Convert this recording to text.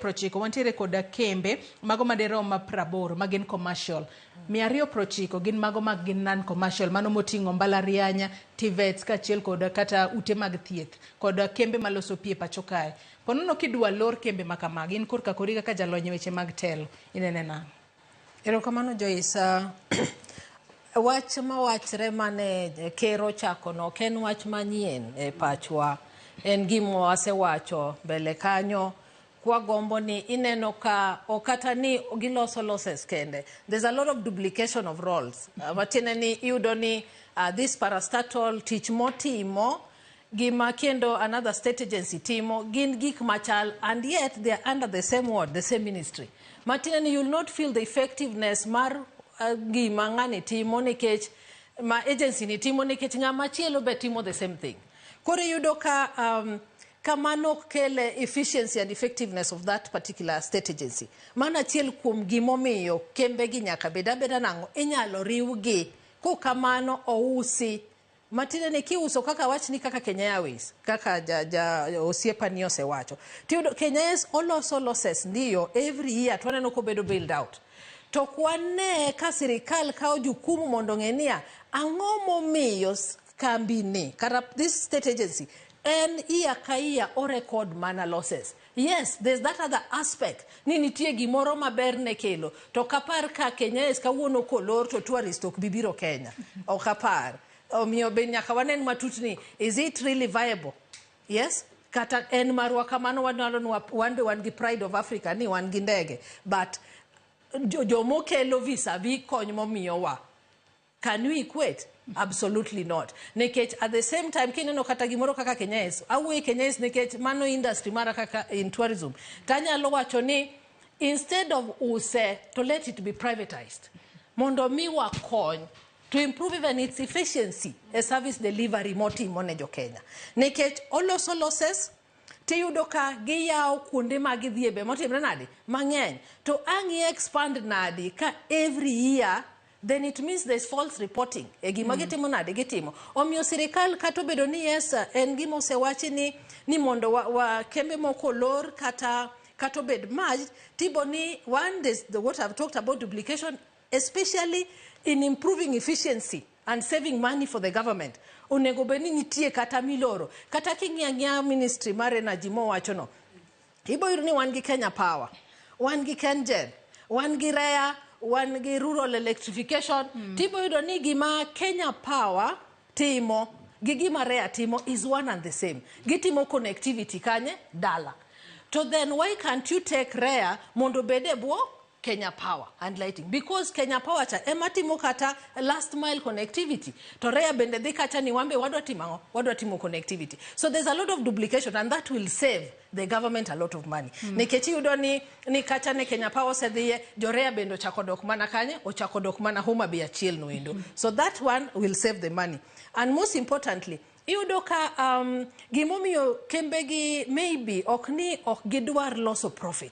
prochiko wantiere koda kembe mago madero ma praboro magin commercial. 290 gin mago mag gin non commercial mano moting'o mbalarianya, TVETs kachiel koda kata ute mag thieth koda kembe maloso pie pacho kae. Ponono kidwa lor kembe makamagi in korka kori kaka jalony weche mag telo inene na. Erokamano Joyce. Wach mawachre mane kero chako no ken wach manyien e pachwa en gimo wasewacho mbele kanyo kwa gombo ni ineno ka okata ni giloso losses kende. There's a lot of duplication of roles. Matine ni iyudo ni this parastatal timo gima kendo another state agency timo gin gik machal and yet they are under the same word, the same ministry. Matine ni you'll not feel the effectiveness mar gima ngani timo nikech ma agency ni timo nikech ngama chielo be timo the same thing. Kore yudo ka kamano kele efficiency and effectiveness of that particular state agency. Mana chiel kuom gimomiyo kembe gi nyaka beda nango inyalo riwgi ko kamano ousi. Matine ni kiuso kaka wach ni kaka Kenya Airways kaka osiepa ni osewacho. Tiyudo Kenya Airways oloso losses ndiyo every year twaneno ko bedo build out. To kwane ka sirikal kao jukumu mondo ng'enia ang'o momiyo kambi ni kata this state agency en iya ka iya o record mana losses. Yes, there's that other aspect. Ni nitie gimoro maber ne kelo. To kapar ka Kenya Airways kawuono kolor to tourist ok bibiro Kenya. Okapar. Omiyo ben nyaka wanen matut ni is it really viable? Yes? Kata en marwa kamano wan gi pride of Africa ni wan gi ndege. But jomo kelo visa vi kony momiyo wa. Can we equate? Absolutely not. Nekech at the same time kineno kata gimoro kaka Kenya Airways awuoyo Kenya Airways nekech mano industry mara kaka in tourism tanyalo wacho ni instead of use to let it be privatized mondo mi wa kony to improve even its efficiency a service delivery motimo ne jo Kenya nekech oloso losses tiyudo ka giyawo kuonde ma gidhiebe motimre nade mang'eny to ang'i expand nade ka every year then it means there's false reporting. Gima gitimo nade gitimo. Omiyo sirikal kato bedo ni yes en gima osewachi ni mondo wa kembe moko lor kata bed merged tibo ni one is what I've talked about duplication especially in improving efficiency and saving money for the government. Onego beni nitie kata miloro kata king'ia ministry mar energy mo wacho no. Ibo yuru ni wan gi Kenya Power, wan gi KenGen, wan gi REA, wan gi rural electrification. Tibo yudo ni gima Kenya Power timo gi gima REA timo is one and the same. Gitimo connectivity kanye dala. So then why can't you take REA mondo bede buo Kenya Power and lighting? Because Kenya Power cha ematimo kata last mile connectivity. To REA bende dhi kacha ni wambe wadwa timo connectivity. So there's a lot of duplication and that will save the government a lot of money. Nekechi yudo ni kacha ne Kenya Power sedhiye jo REA bende ochako dok mana kanye ochako dok mana Homa Bay achiel no endo. So that one will save the money. And most importantly iyudo ka gimomiyo kembegi maybe ok gidwar loso profit.